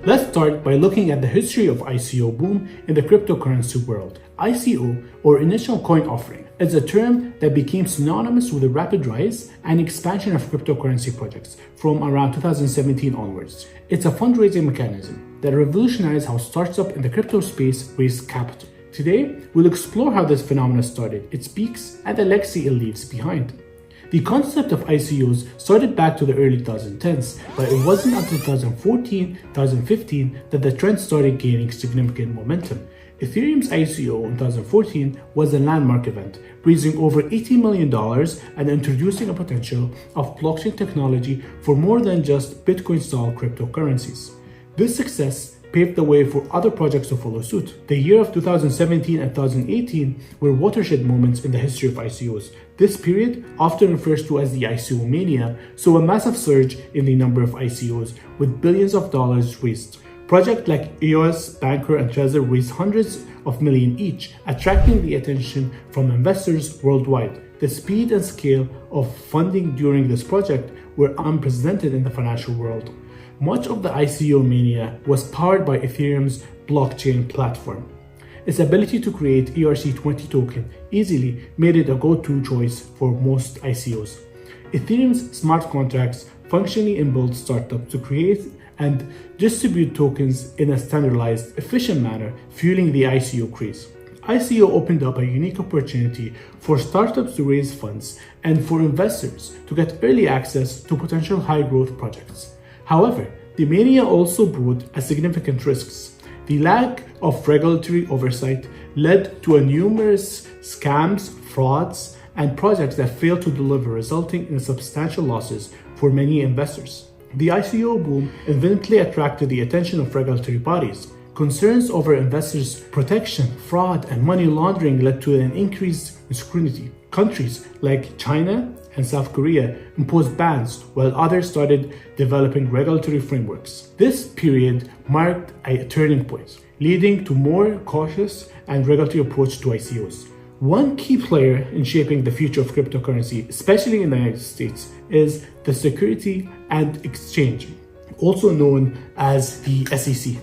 Let's start by looking at the history of ICO boom in the cryptocurrency world. ICO, or initial coin offering, is a term that became synonymous with the rapid rise and expansion of cryptocurrency projects from around 2017 onwards. It's a fundraising mechanism that revolutionized how startups in the crypto space raise capital. Today, we'll explore how this phenomenon started, its peaks, and the legacy it leaves behind. The concept of ICOs started back to the early 2010s, but it wasn't until 2014-2015 that the trend started gaining significant momentum. Ethereum's ICO in 2014 was a landmark event, raising over $80 million and introducing a potential of blockchain technology for more than just Bitcoin-style cryptocurrencies. This success paved the way for other projects to follow suit. The year of 2017 and 2018 were watershed moments in the history of ICOs. This period, often referred to as the ICO mania, saw a massive surge in the number of ICOs, with billions of dollars raised. Projects like EOS, Banker, and Trezor raised hundreds of millions each, attracting the attention from investors worldwide. The speed and scale of funding during this project were unprecedented in the financial world. Much of the ICO mania was powered by Ethereum's blockchain platform. Its ability to create ERC20 token easily made it a go-to choice for most ICOs. Ethereum's smart contracts functionally enabled startups to create and distribute tokens in a standardized, efficient manner, fueling the ICO craze. ICO opened up a unique opportunity for startups to raise funds and for investors to get early access to potential high-growth projects. However, the mania also brought significant risks. The lack of regulatory oversight led to numerous scams, frauds, and projects that failed to deliver, resulting in substantial losses for many investors. The ICO boom eventually attracted the attention of regulatory bodies. Concerns over investors' protection, fraud, and money laundering led to an increased scrutiny. Countries like China and South Korea imposed bans, while others started developing regulatory frameworks. This period marked a turning point, leading to more cautious and regulatory approach to ICOs. One key player in shaping the future of cryptocurrency, especially in the United States, is the Security and Exchange, also known as the SEC.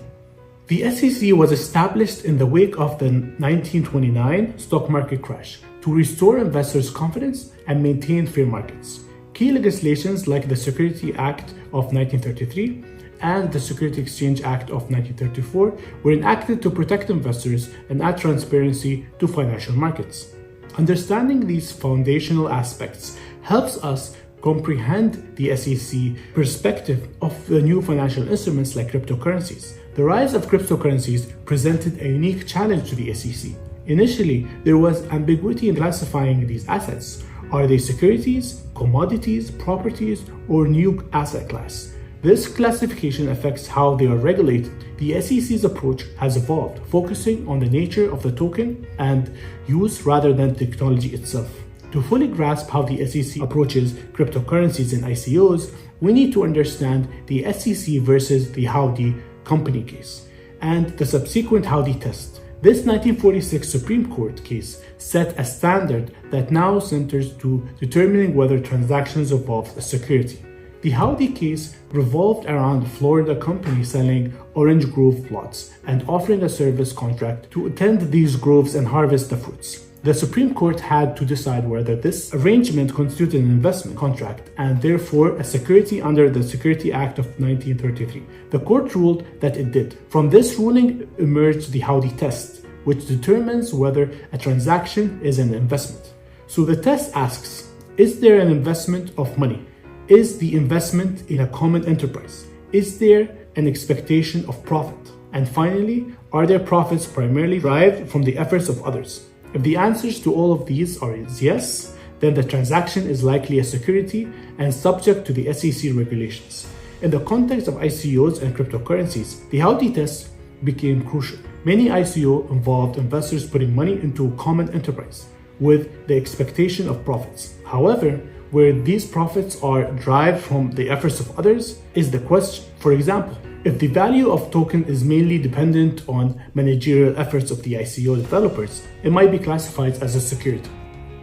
The SEC was established in the wake of the 1929 stock market crash to restore investors' confidence and maintain fair markets. Key legislations like the Security Act of 1933 and the Security Exchange Act of 1934 were enacted to protect investors and add transparency to financial markets. Understanding these foundational aspects helps us comprehend the SEC perspective of the new financial instruments like cryptocurrencies. The rise of cryptocurrencies presented a unique challenge to the SEC. Initially, there was ambiguity in classifying these assets. Are they securities, commodities, properties, or new asset class? This classification affects how they are regulated. The SEC's approach has evolved, focusing on the nature of the token and use rather than technology itself. To fully grasp how the SEC approaches cryptocurrencies and ICOs, we need to understand the SEC versus the Howdy Company case and the subsequent Howdy test. This 1946 Supreme Court case set a standard that now centers to determining whether transactions involve a security. The Howdy case revolved around a Florida company selling orange grove plots and offering a service contract to attend these groves and harvest the fruits. The Supreme Court had to decide whether this arrangement constituted an investment contract and therefore a security under the Security Act of 1933. The court ruled that it did. From this ruling emerged the Howdy test, which determines whether a transaction is an investment. So the test asks, is there an investment of money? Is the investment in a common enterprise? Is there an expectation of profit? And finally, are their profits primarily derived from the efforts of others? If the answers to all of these are yes, then the transaction is likely a security and subject to the SEC regulations. In the context of ICOs and cryptocurrencies, the Howdy test became crucial. Many ICO involved investors putting money into a common enterprise with the expectation of profits. However, where these profits are derived from the efforts of others is the question. For example, if the value of token is mainly dependent on managerial efforts of the ICO developers, it might be classified as a security.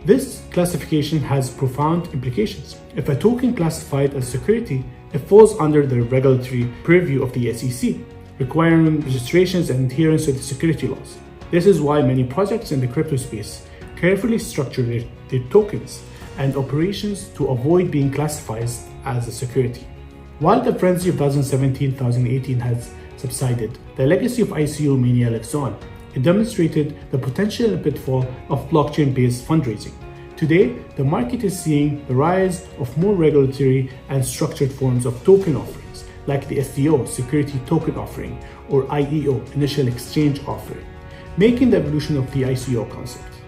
This classification has profound implications. If a token classified as security, it falls under the regulatory purview of the SEC. requiring registrations and adherence to the security laws. This is why many projects in the crypto space carefully structure their tokens and operations to avoid being classified as a security. While the frenzy of 2017-2018 has subsided, the legacy of ICO mania lives on. It demonstrated the potential and pitfall of blockchain-based fundraising. Today, the market is seeing the rise of more regulatory and structured forms of token offerings, like the STO, Security Token Offering, or IEO, Initial Exchange Offering, making the evolution of the ICO concept.